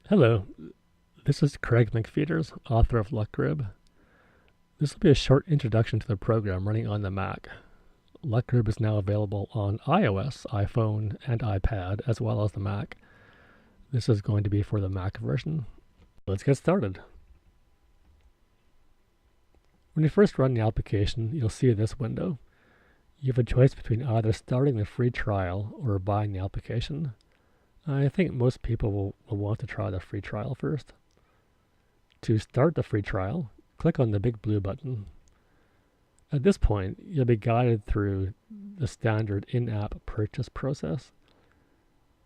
Hello, this is Craig McFeeters, author of LuckGrib. This will be a short introduction to the program running on the Mac. LuckGrib is now available on iOS, iPhone, and iPad, as well as the Mac. This is going to be for the Mac version. Let's get started. When you first run the application, you'll see this window. You have a choice between either starting the free trial or buying the application. I think most people will want to try the free trial first. To start the free trial, click on the big blue button. At this point, you'll be guided through the standard in-app purchase process.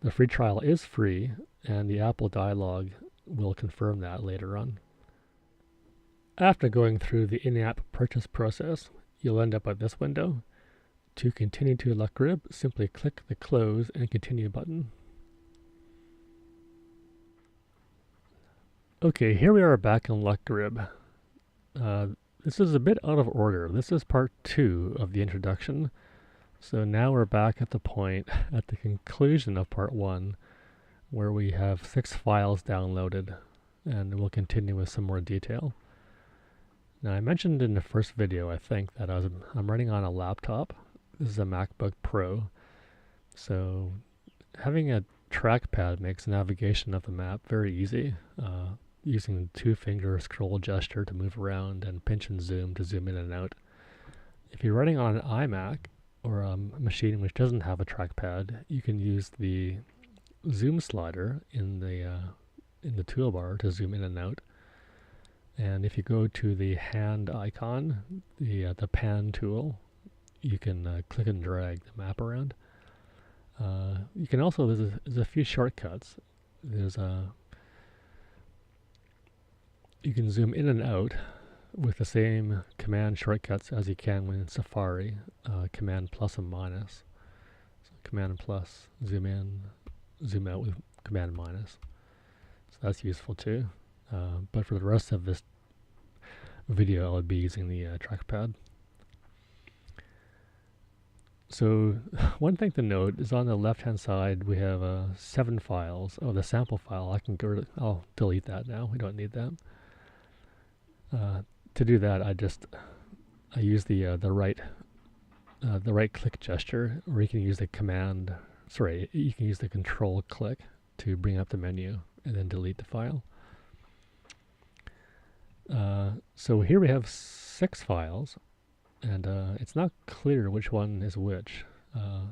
The free trial is free, and the Apple dialog will confirm that later on. After going through the in-app purchase process, you'll end up at this window. To continue to LuckGrib, simply click the Close and Continue button. Okay, here we are back in LuckGrib. This is a bit out of order. This is part 2 of the introduction. So now we're back at the point, at the conclusion of part 1, where we have 6 files downloaded, and we'll continue with some more detail. Now I mentioned in the first video, I think, that I'm running on a laptop. This is a MacBook Pro. So having a trackpad makes navigation of the map very easy. Using the 2-finger scroll gesture to move around and pinch and zoom to zoom in and out. If you're running on an iMac or a machine which doesn't have a trackpad, you can use the zoom slider in the toolbar to zoom in and out. And if you go to the hand icon, the pan tool, you can click and drag the map around. You can also, there's a few shortcuts. You can zoom in and out with the same command shortcuts as you can when in Safari, command plus and minus. So command plus, zoom in, zoom out with command minus. So that's useful too. But for the rest of this video, I'll be using the trackpad. So one thing to note is on the left-hand side, we have 7 files. Oh, the sample file, I'll delete that now. We don't need that. To do that, I use the right click gesture, or you can use the you can use the control click to bring up the menu and then delete the file. So here we have 6 files, and it's not clear which one is which.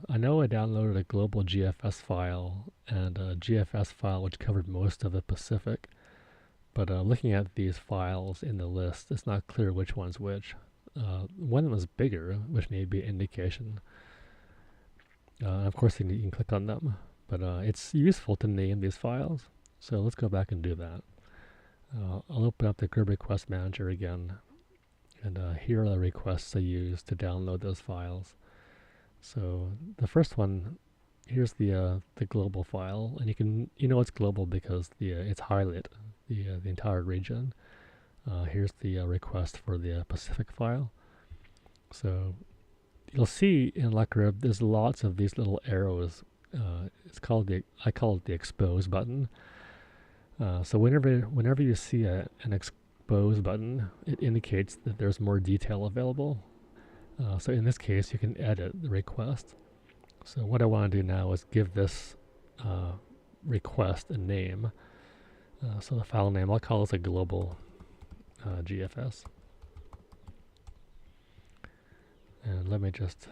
I know I downloaded a global GFS file and a GFS file which covered most of the Pacific. But looking at these files in the list, it's not clear which one's which. One of them is bigger, which may be an indication. Of course, you can click on them, but it's useful to name these files. So let's go back and do that. I'll open up the Grib Request Manager again, and here are the requests I used to download those files. So the first one, here's the global file, and you know it's global because it's highlighted. The entire region. Here's the request for the Pacific file. So you'll see in LuckGrib there's lots of these little arrows. I call it the expose button. So whenever you see an expose button, it indicates that there's more detail available. So in this case, you can edit the request. So what I want to do now is give this request a name. So the file name, I'll call this a global GFS. And let me just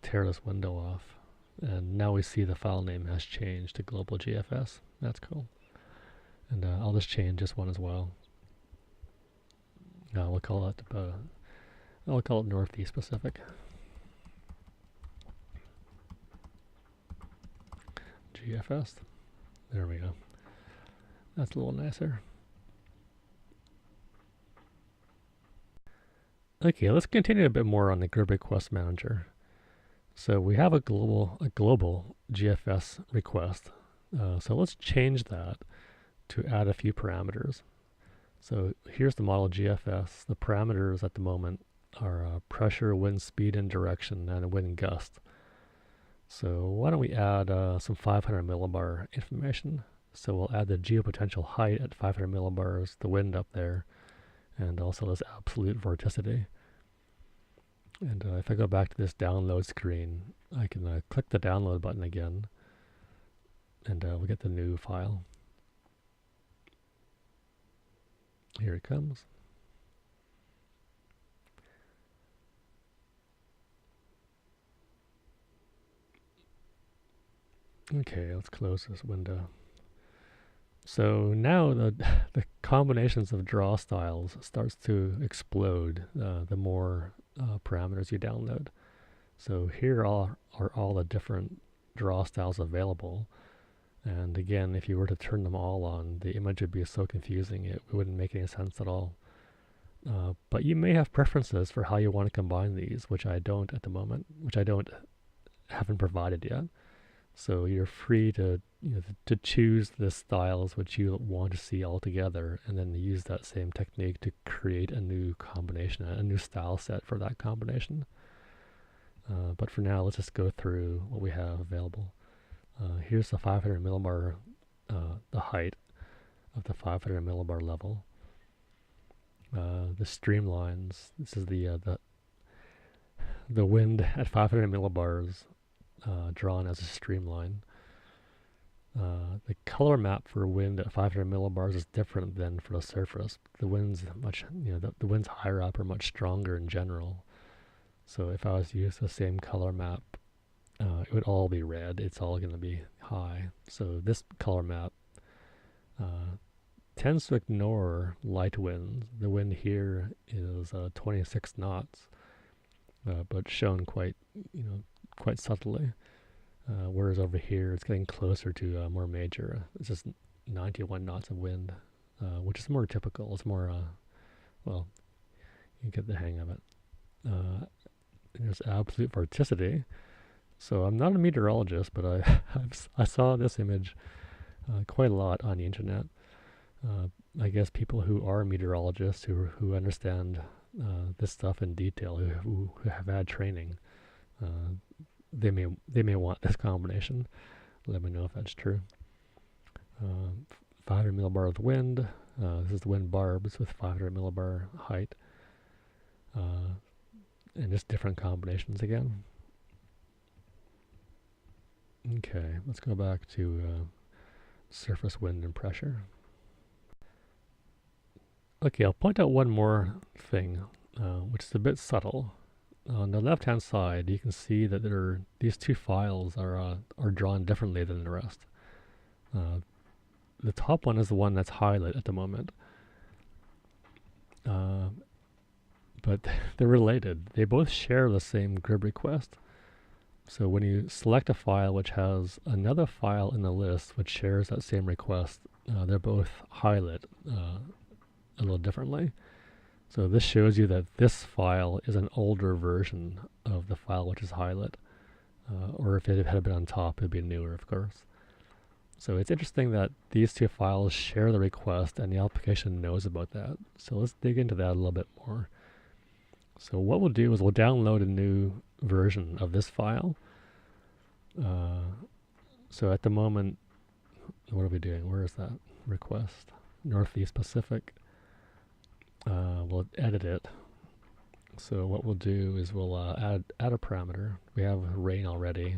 tear this window off. And now we see the file name has changed to global GFS. That's cool. And I'll just change this one as well. We'll call it Northeast Pacific. GFS. There we go. That's a little nicer. Okay, let's continue a bit more on the Grib Request Manager. So we have a global GFS request. So let's change that to add a few parameters. So here's the model GFS. The parameters at the moment are pressure, wind speed and direction, and wind gust. So why don't we add some 500 millibar information. So we'll add the geopotential height at 500 millibars, the wind up there, and also this absolute vorticity. And if I go back to this download screen, I can click the download button again, and we'll get the new file. Here it comes. Okay, let's close this window. So now the combinations of draw styles starts to explode the more parameters you download. So here are all the different draw styles available. And again, if you were to turn them all on, the image would be so confusing it wouldn't make any sense at all. But you may have preferences for how you want to combine these, which I don't at the moment, haven't provided yet. So you're free to to choose the styles which you want to see all together, and then use that same technique to create a new combination, a new style set for that combination. But for now, let's just go through what we have available. Here's the 500 millibar, the height of the 500 millibar level. The streamlines. This is the wind at 500 millibars. Drawn as a streamline. The color map for wind at 500 millibars is different than for the surface. The wind's the winds higher up are much stronger in general. So if I was to use the same color map, it would all be red. It's all going to be high. So this color map tends to ignore light winds. The wind here is 26 knots, but shown quite subtly. Whereas over here, it's getting closer to more major. It's just 91 knots of wind, which is more typical. It's more, well, you get the hang of it. There's absolute vorticity. So I'm not a meteorologist, but I saw this image quite a lot on the internet. I guess people who are meteorologists, who understand this stuff in detail, who have had training, they may want this combination. Let me know if that's true. 500 millibar of wind. This is the wind barbs with 500 millibar height. And just different combinations again. Okay, let's go back to surface wind and pressure. Okay, I'll point out one more thing, which is a bit subtle. On the left-hand side, you can see that these two files are drawn differently than the rest. The top one is the one that's highlighted at the moment, but they're related. They both share the same grib request. So when you select a file which has another file in the list which shares that same request, they're both highlighted a little differently. So this shows you that this file is an older version of the file which is highlighted. Or if it had been on top, it would be newer, of course. So it's interesting that these two files share the request and the application knows about that. So let's dig into that a little bit more. So what we'll do is we'll download a new version of this file. So at the moment, what are we doing? Where is that request? Northeast Pacific. We'll edit it. So what we'll do is we'll add a parameter. We have rain already.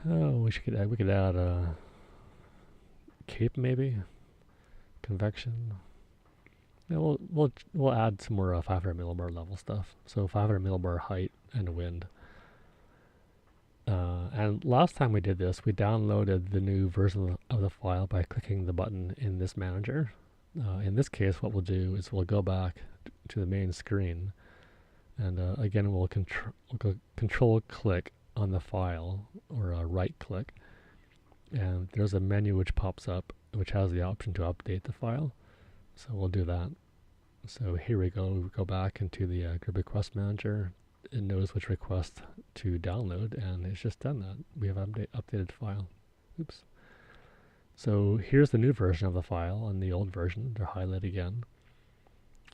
Oh, we could add a cape maybe, convection. Yeah, we'll add some more 500 millibar level stuff. So 500 millibar height and wind. And last time we did this, we downloaded the new version of the file by clicking the button in this manager. In this case, what we'll do is we'll go back to the main screen, and again we'll control click on the file, or right click, and there's a menu which pops up which has the option to update the file. So we'll do that. So here we go. We go back into the grib request manager. It knows which request to download, and it's just done that. We have updated file. Oops. So here's the new version of the file, and the old version, they're highlighted again.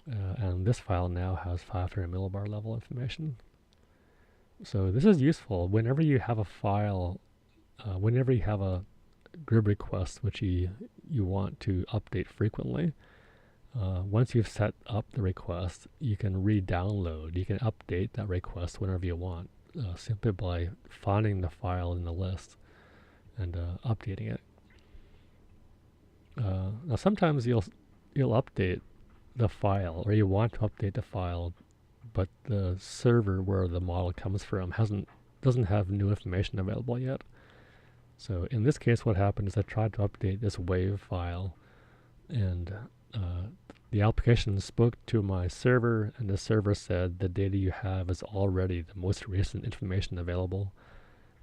And this file now has 500 millibar level information. So this is useful whenever you have a file, whenever you have a GRIB request which you want to update frequently. Once you've set up the request, you can re-download. You can update that request whenever you want, simply by finding the file in the list and updating it. Now sometimes you'll update the file, or you want to update the file, but the server where the model comes from doesn't have new information available yet. So in this case, what happened is I tried to update this wave file, and the application spoke to my server, and the server said the data you have is already the most recent information available.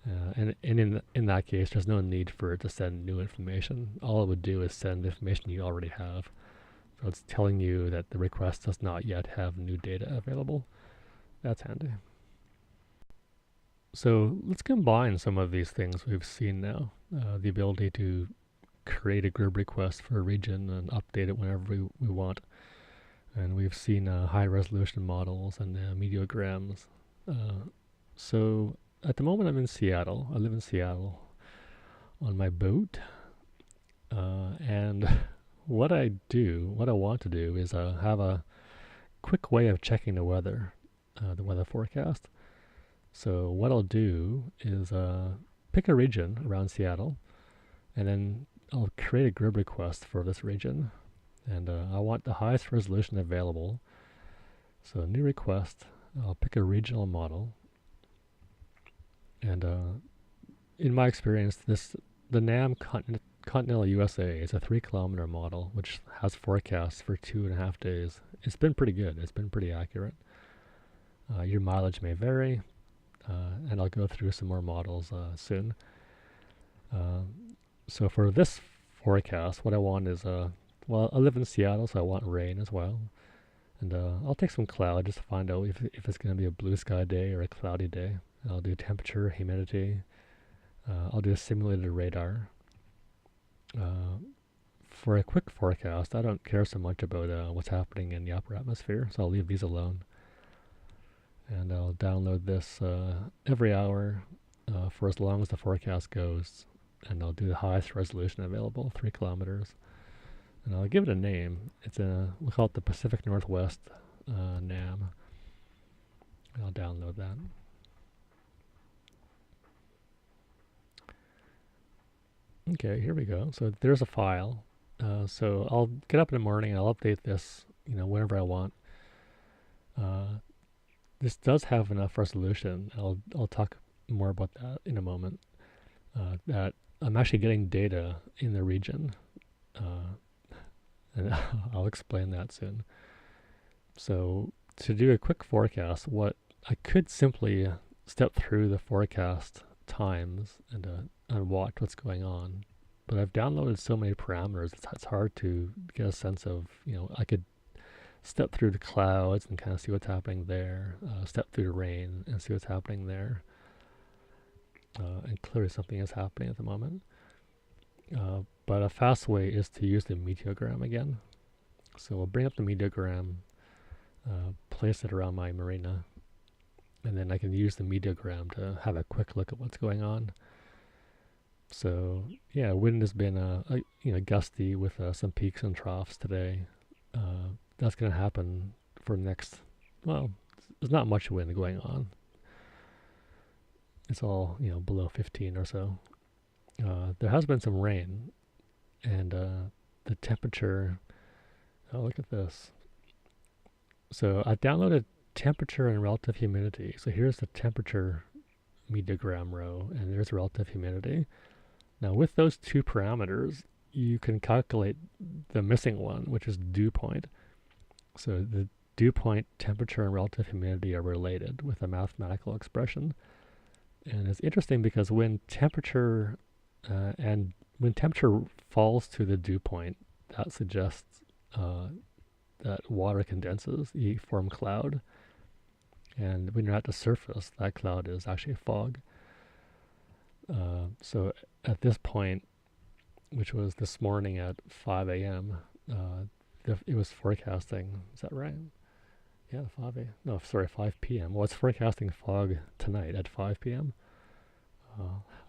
And in that case, there's no need for it to send new information. All it would do is send the information you already have. So it's telling you that the request does not yet have new data available. That's handy. So let's combine some of these things we've seen now. The ability to create a GRIB request for a region and update it whenever we want. And we've seen high resolution models and mediograms. So at the moment I'm in Seattle. I live in Seattle on my boat. And what I want to do is have a quick way of checking the weather forecast. So what I'll do is pick a region around Seattle, and then I'll create a GRIB request for this region. And I want the highest resolution available. So new request, I'll pick a regional model. And in my experience, the NAM Continental USA is a 3-kilometer model, which has forecasts for 2.5 days. It's been pretty good. It's been pretty accurate. Your mileage may vary, and I'll go through some more models soon. So for this forecast, what I want is, well, I live in Seattle, so I want rain as well. And I'll take some cloud just to find out if it's going to be a blue sky day or a cloudy day. I'll do temperature, humidity. I'll do a simulated radar. For a quick forecast, I don't care so much about what's happening in the upper atmosphere, so I'll leave these alone. And I'll download this every hour for as long as the forecast goes. And I'll do the highest resolution available, 3 kilometers. And I'll give it a name. We'll call it the Pacific Northwest NAM. And I'll download that. Okay, here we go. So there's a file. So I'll get up in the morning and I'll update this, whenever I want. This does have enough resolution. I'll talk more about that in a moment. That I'm actually getting data in the region, and I'll explain that soon. So to do a quick forecast, what I could simply step through the forecast times and watch what's going on. But I've downloaded so many parameters, it's hard to get a sense of, I could step through the clouds and kind of see what's happening there, step through the rain and see what's happening there. And clearly something is happening at the moment. But a fast way is to use the meteogram again. So we'll bring up the meteogram, place it around my marina, and then I can use the meteogram to have a quick look at what's going on. So yeah, wind has been gusty with some peaks and troughs today. That's going to happen for next. Well, there's not much wind going on. It's all below 15 or so. There has been some rain, and the temperature. Oh, look at this. So I downloaded temperature and relative humidity. So here's the temperature meteogram row, and there's relative humidity. Now with those two parameters, you can calculate the missing one, which is dew point. So the dew point, temperature, and relative humidity are related with a mathematical expression. And it's interesting because when temperature falls to the dew point, that suggests that water condenses, you form cloud. And when you're at the surface, that cloud is actually fog. So at this point, which was this morning at 5 a.m., it was forecasting, is that right? Yeah, 5 p.m. Well, it's forecasting fog tonight at 5 p.m.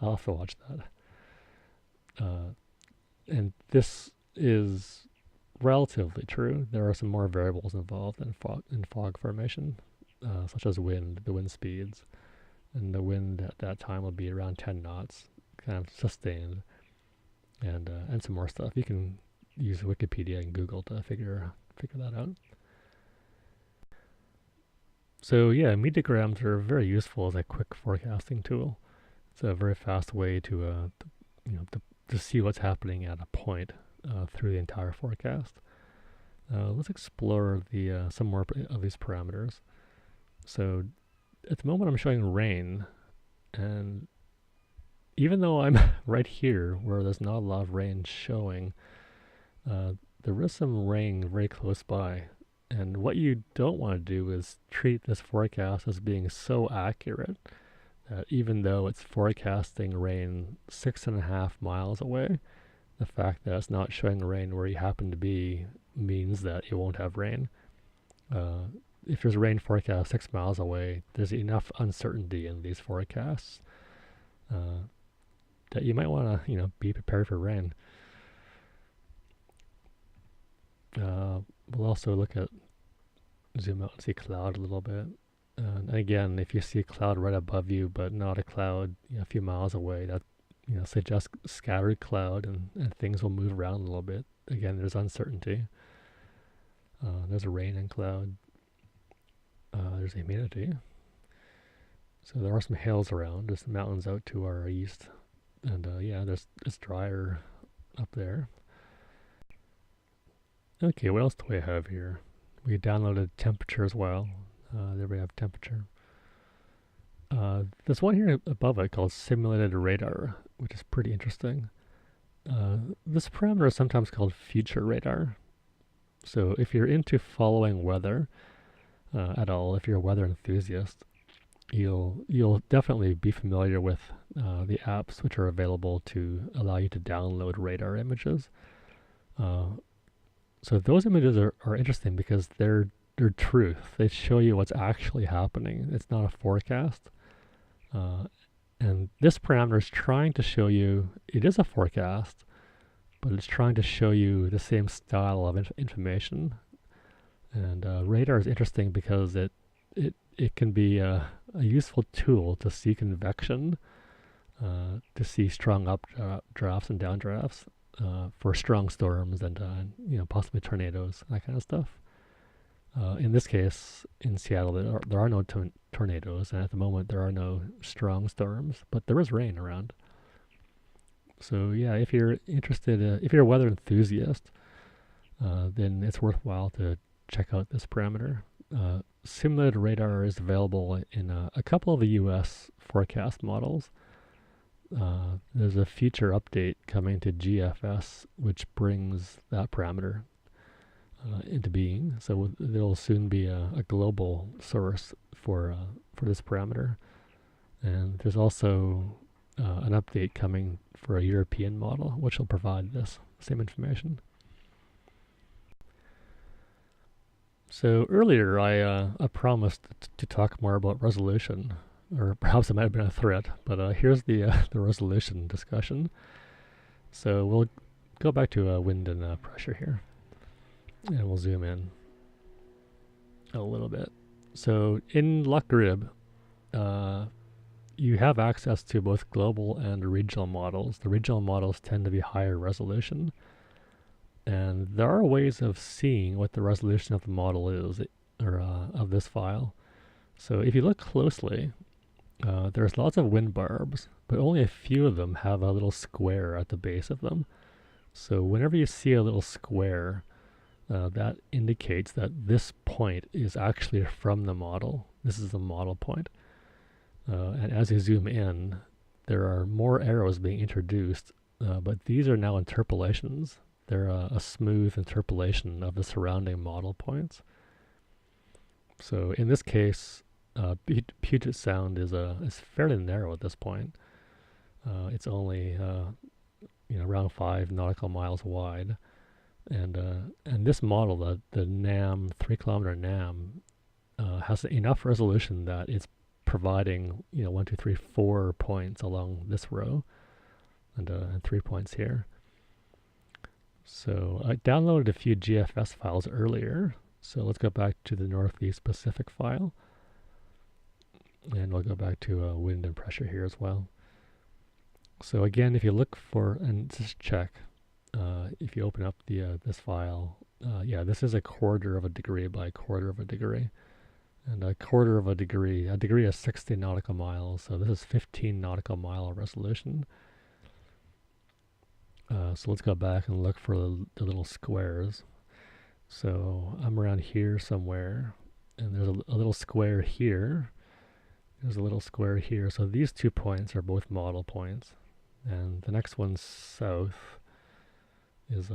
I'll have to watch that. And this is relatively true. There are some more variables involved in fog formation, such as wind, the wind speeds, and the wind at that time will be around 10 knots, kind of sustained, and some more stuff. You can use Wikipedia and Google to figure that out. So yeah, mediograms are very useful as a quick forecasting tool. It's a very fast way to to see what's happening at a point through the entire forecast. Let's explore some more of these parameters. So at the moment I'm showing rain, and even though I'm right here where there's not a lot of rain showing, there is some rain very close by. And what you don't want to do is treat this forecast as being so accurate that even though it's forecasting rain 6.5 miles away, the fact that it's not showing rain where you happen to be means that you won't have rain. If there's rain forecast 6 miles away, there's enough uncertainty in these forecasts that you might want to, be prepared for rain. We'll also zoom out and see cloud a little bit. And again, if you see a cloud right above you, but not a cloud a few miles away, that suggests scattered cloud, and things will move around a little bit. Again, there's uncertainty. There's a rain and cloud. There's humidity. So there are some hills around. There's the mountains out to our east, and it's drier up there. Okay, what else do we have here? We downloaded temperature as well. There we have temperature. There's one here above it called simulated radar, which is pretty interesting. This parameter is sometimes called future radar. So if you're into following weather at all, if you're a weather enthusiast, you'll definitely be familiar with the apps which are available to allow you to download radar images. So those images are interesting because they're truth. They show you what's actually happening. It's not a forecast. And this parameter is trying to show you, it is a forecast, but it's trying to show you the same style of information. And radar is interesting because it can be a useful tool to see convection, to see strong updrafts and downdrafts, for strong storms and possibly tornadoes, that kind of stuff. In this case, in Seattle, there are no tornadoes, and at the moment there are no strong storms, but there is rain around. So yeah, if you're interested, if you're a weather enthusiast, then it's worthwhile to check out this parameter. Simulated radar is available in a couple of the US forecast models. There's a future update coming to GFS which brings that parameter into being. So there'll soon be a global source for this parameter. And there's also an update coming for a European model which will provide this same information. So earlier I promised to talk more about resolution, or perhaps it might have been a threat, but here's the resolution discussion. So we'll go back to wind and pressure here, and we'll zoom in a little bit. So in LuckGrib, you have access to both global and regional models. The regional models tend to be higher resolution, and there are ways of seeing what the resolution of the model is, or of this file. So if you look closely, there's lots of wind barbs, but only a few of them have a little square at the base of them. So whenever you see a little square, that indicates that this point is actually from the model. This is the model point. And as you zoom in, there are more arrows being introduced, but these are now interpolations. They're a smooth interpolation of the surrounding model points. So in this case, Puget Sound is fairly narrow at this point. It's only around 5 nautical miles wide, and this model, the NAM 3-kilometer NAM, has enough resolution that it's providing 1, 2, 3, 4 points along this row. and 3 points here. So I downloaded a few GFS files earlier. So let's go back to the Northeast Pacific file. And we'll go back to wind and pressure here as well. So again, if you look for, and just check, if you open up the this file, yeah, this is 1/4 of a degree by 1/4 of a degree. And 1/4 of a degree is 60 nautical miles, so this is 15 nautical mile resolution. So let's go back and look for the little squares. So I'm around here somewhere, and there's a little square here. There's a little square here. So these 2 points are both model points. And the next one south is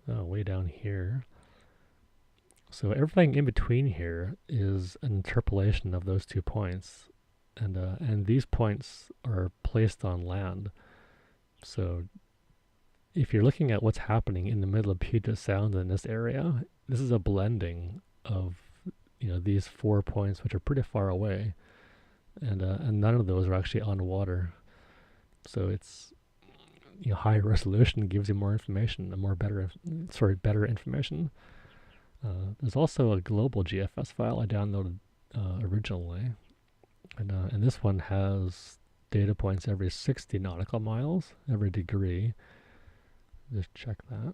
way down here. So everything in between here is an interpolation of those 2 points. And these points are placed on land. So if you're looking at what's happening in the middle of Puget Sound in this area, this is a blending of these 4 points, which are pretty far away, and none of those are actually on water. So it's higher resolution gives you more information, better information. There's also a global GFS file I downloaded originally, and this one has data points every 60 nautical miles, every degree. Just check that.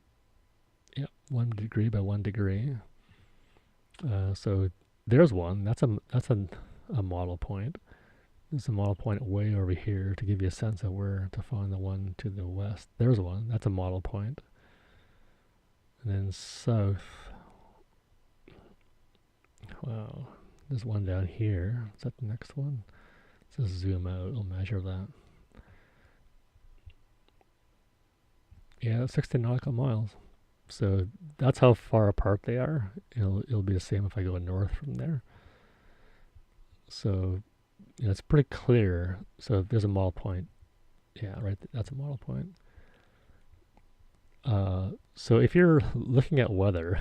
Yep, 1 degree by 1 degree. So there's one. That's a model point. There's a model point way over here to give you a sense of where to find the one to the west. There's one. That's a model point. And then south. Wow. There's one down here. Is that the next one? Let's just zoom out. We'll measure that. Yeah, 60 nautical miles. So that's how far apart they are. It'll be the same if I go north from there. So it's pretty clear. So there's a model point. Yeah, right. That's a model point. So if you're looking at weather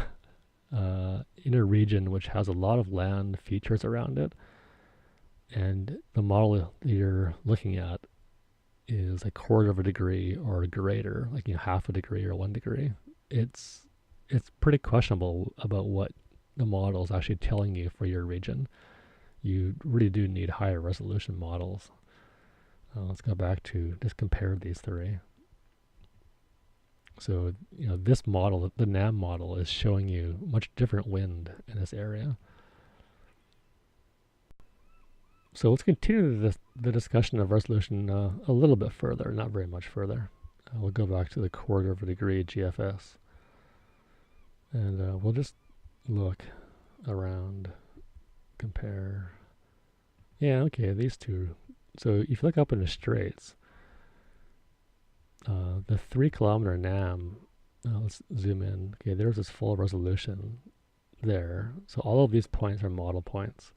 in a region which has a lot of land features around it, and the model that you're looking at is 1/4 of a degree or greater, like half a degree or 1 degree, it's pretty questionable about what the model is actually telling you for your region. You really do need higher resolution models. Let's go back to just compare these 3. So this model, the NAM model, is showing you much different wind in this area. So let's continue the discussion of resolution a little bit further, not very much further. We'll go back to the 1/4 of a degree GFS. And we'll just look around, compare. Yeah, okay, these 2. So if you look up in the straits, the 3 kilometer NAM, let's zoom in. Okay, there's this full resolution there. So all of these points are model points.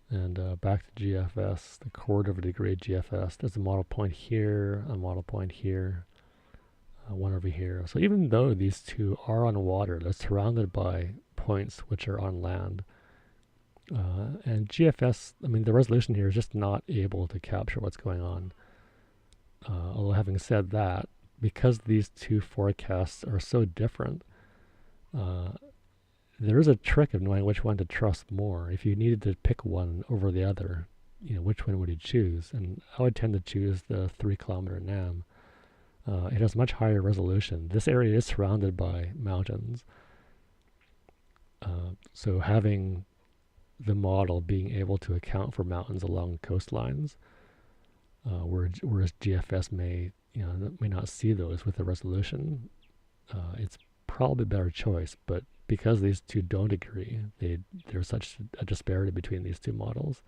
And back to GFS, the 1/4 of a degree GFS. There's a model point here, a model point here, one over here. So even though these 2 are on water, they're surrounded by points which are on land. And GFS, the resolution here is just not able to capture what's going on. Although having said that, because these 2 forecasts are so different, there is a trick of knowing which one to trust more. If you needed to pick one over the other, which one would you choose? And I would tend to choose the 3 kilometer NAM. It has much higher resolution. This area is surrounded by mountains. So having the model being able to account for mountains along coastlines, whereas GFS may not see those with the resolution, it's probably a better choice. But because these 2 don't agree, there's such a disparity between these 2 models,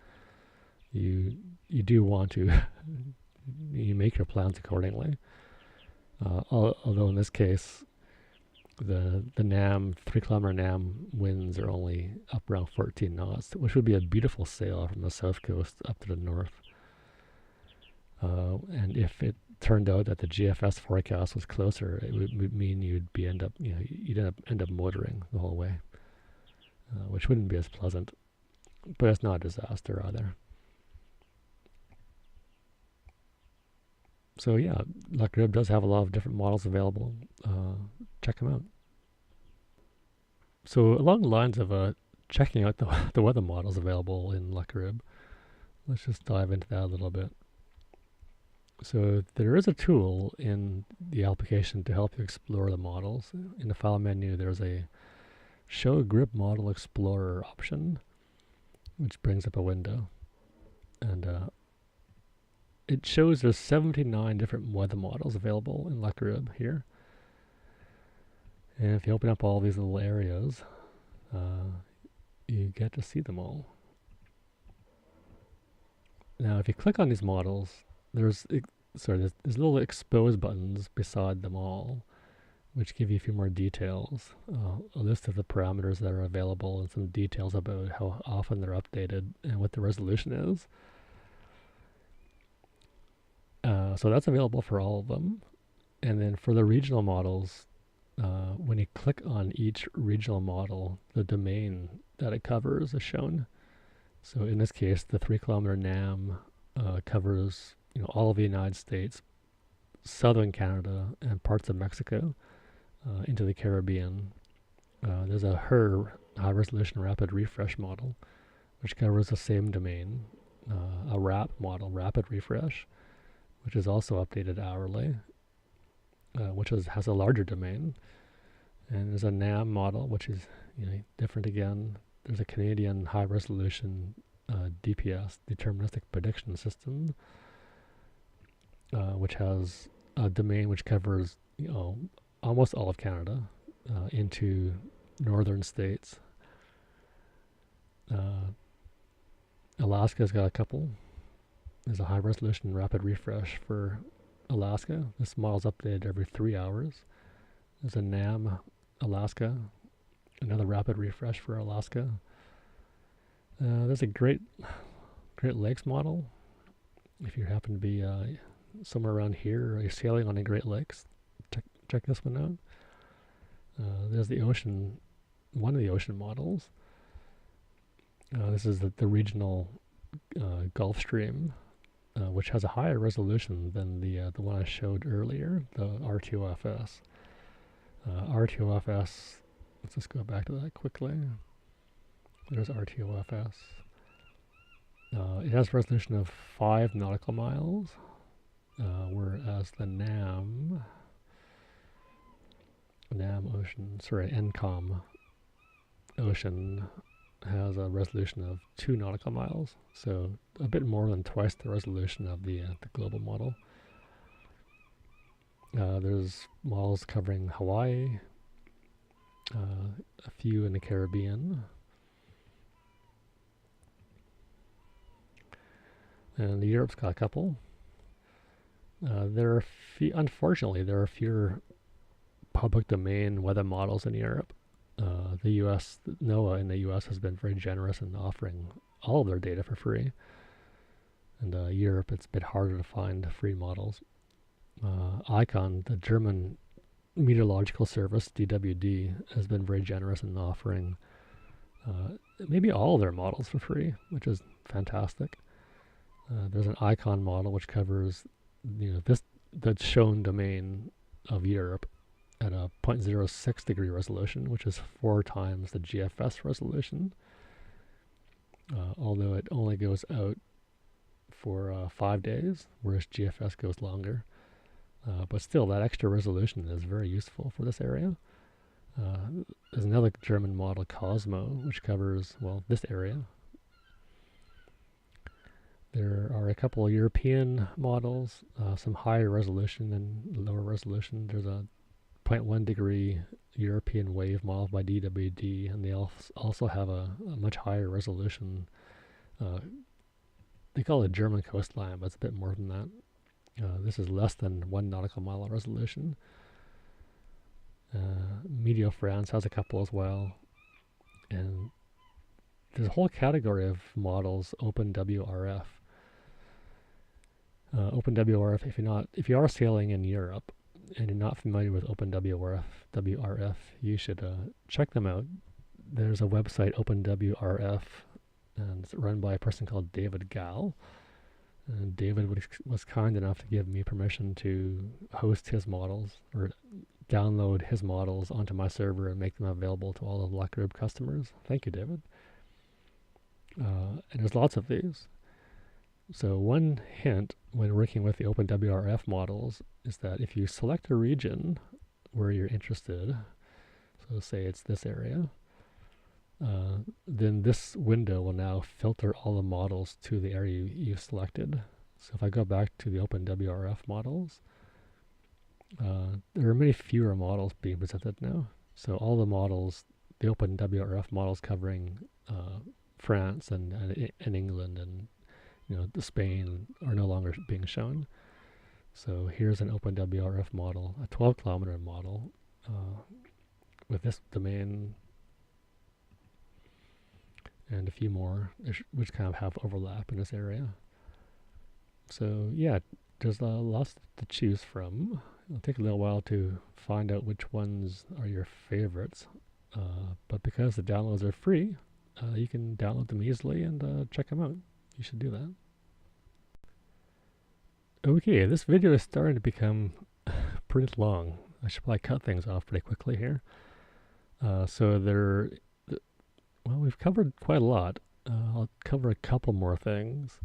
you do want to you make your plans accordingly. Although in this case, the NAM 3 kilometer NAM winds are only up around 14 knots, which would be a beautiful sail from the south coast up to the north. And if it turned out that the GFS forecast was closer, it would mean you'd end up motoring the whole way, which wouldn't be as pleasant. But it's not a disaster either. So yeah, LuckGrib does have a lot of different models available. Check them out. So along the lines of checking out the weather models available in LuckGrib, let's just dive into that a little bit. So there is a tool in the application to help you explore the models. In the file menu, there's a Show Grib Model Explorer option, which brings up a window. And it shows there's 79 different weather models available in LuckGrib here. And if you open up all these little areas, you get to see them all. Now, if you click on these models, there's little expose buttons beside them all, which give you a few more details. A list of the parameters that are available and some details about how often they're updated and what the resolution is. So that's available for all of them. And then for the regional models, when you click on each regional model, the domain that it covers is shown. So in this case, the 3-kilometer NAM covers all of the United States, southern Canada, and parts of Mexico into the Caribbean. There's a high-resolution rapid refresh model, which covers the same domain. A RAP model, rapid refresh, which is also updated hourly, which has a larger domain. And there's a NAM model, which is different again. There's a Canadian high-resolution DPS, deterministic prediction system, which has a domain which covers almost all of Canada into northern states. Alaska's got a couple. There's a high-resolution rapid refresh for Alaska. This model's updated every 3 hours. There's a NAM Alaska, another rapid refresh for Alaska. There's a Great Lakes model. If you happen to be somewhere around here or you're sailing on the Great Lakes, check this one out. There's the ocean, one of the ocean models. This is the regional Gulf Stream, which has a higher resolution than the one I showed earlier, the R2FS. R2FS, let's just go back to that quickly. There's R2FS. It has a resolution of 5 nautical miles, whereas the NCOM Ocean has a resolution of 2 nautical miles, so a bit more than twice the resolution of the global model. There's models covering Hawaii, a few in the Caribbean, and Europe's got a couple. Unfortunately, there are fewer public domain weather models in Europe. The U.S., NOAA in the U.S. has been very generous in offering all of their data for free. And Europe, it's a bit harder to find free models. ICON, the German meteorological service, DWD, has been very generous in offering maybe all of their models for free, which is fantastic. There's an ICON model which covers the shown domain of Europe at a 0.06 degree resolution, which is 4 times the GFS resolution, although it only goes out for 5 days, whereas GFS goes longer. But still, that extra resolution is very useful for this area. There's another German model, Cosmo, which covers, this area. There are a couple of European models, some higher resolution and lower resolution. There's a 0.1 degree European wave model by DWD, and they also have a much higher resolution. They call it German coastline, but it's a bit more than that. This is less than 1 nautical mile resolution. Meteo France has a couple as well. And there's a whole category of models, OpenWRF. OpenWRF, if you are sailing in Europe and you're not familiar with OpenWRF, you should check them out. There's a website, OpenWRF, and it's run by a person called David Gall. And David was kind enough to give me permission to host his models or download his models onto my server and make them available to all of LuckGrib customers. Thank you, David. And there's lots of these. So one hint when working with the OpenWRF models is that if you select a region where you're interested, so say it's this area, then this window will now filter all the models to the area you've selected. So if I go back to the OpenWRF models, there are many fewer models being presented now. So all the models, the OpenWRF models covering France and England and Spain are no longer being shown. So here's an OpenWRF model, a 12-kilometer model with this domain and a few more, which kind of have overlap in this area. So yeah, there's lots to choose from. It'll take a little while to find out which ones are your favorites, but because the downloads are free, you can download them easily and check them out. You should do that. Okay, this video is starting to become pretty long. I should probably cut things off pretty quickly here. Well, we've covered quite a lot. I'll cover a couple more things.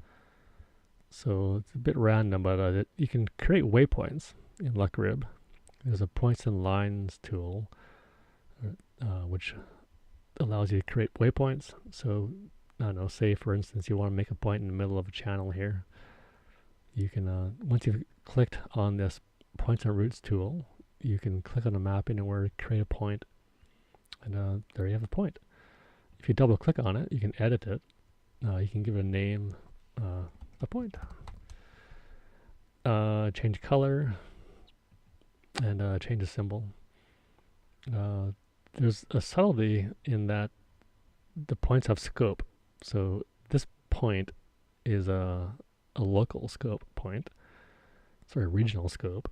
So it's a bit random, but you can create waypoints in LuckGrib. There's a points and lines tool, which allows you to create waypoints. So, I don't know, say for instance you want to make a point in the middle of a channel here. You can, once you've clicked on this points and routes tool, you can click on the map anywhere, create a point, and there you have a point. If you double click on it, you can edit it. You can give it a name, a point. Change color, and change the symbol. There's a subtlety in that the points have scope. So this point is a local scope point, sorry, regional scope.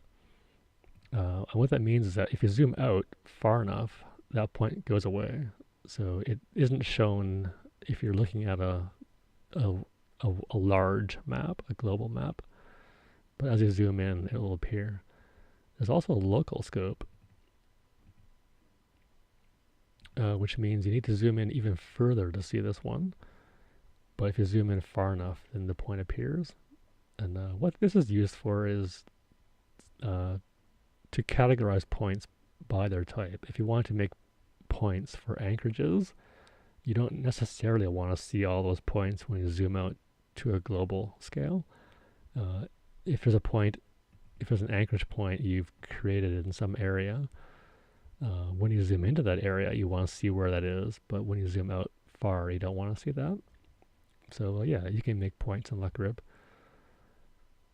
And what that means is that if you zoom out far enough, that point goes away. So it isn't shown if you're looking at a large map, a global map. But as you zoom in, it will appear. There's also a local scope, which means you need to zoom in even further to see this one. But if you zoom in far enough, then the point appears. And what this is used for is to categorize points by their type. If you want to make points for anchorages, you don't necessarily want to see all those points when you zoom out to a global scale. If there's a point, if there's an anchorage point you've created in some area, when you zoom into that area, you want to see where that is, but when you zoom out far, you don't want to see that. So yeah, you can make points in LuckGrib.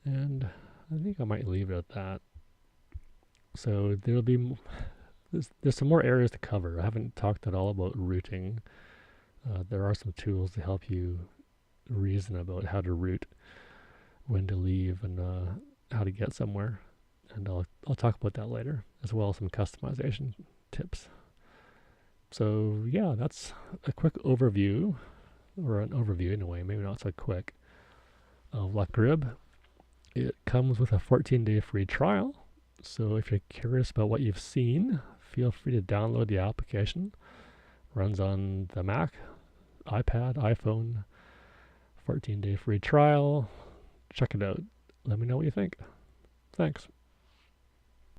And I think I might leave it at that. So there'll be, there's some more areas to cover. I haven't talked at all about routing. There are some tools to help you reason about how to route, when to leave, and how to get somewhere. And I'll talk about that later, as well as some customization tips. So yeah, that's a quick overview, or an overview anyway, maybe not so quick, of LuckGrib. It comes with a 14-day free trial. So if you're curious about what you've seen, feel free to download the application. Runs on the Mac, iPad, iPhone. 14-day free trial. Check it out. Let me know what you think. Thanks.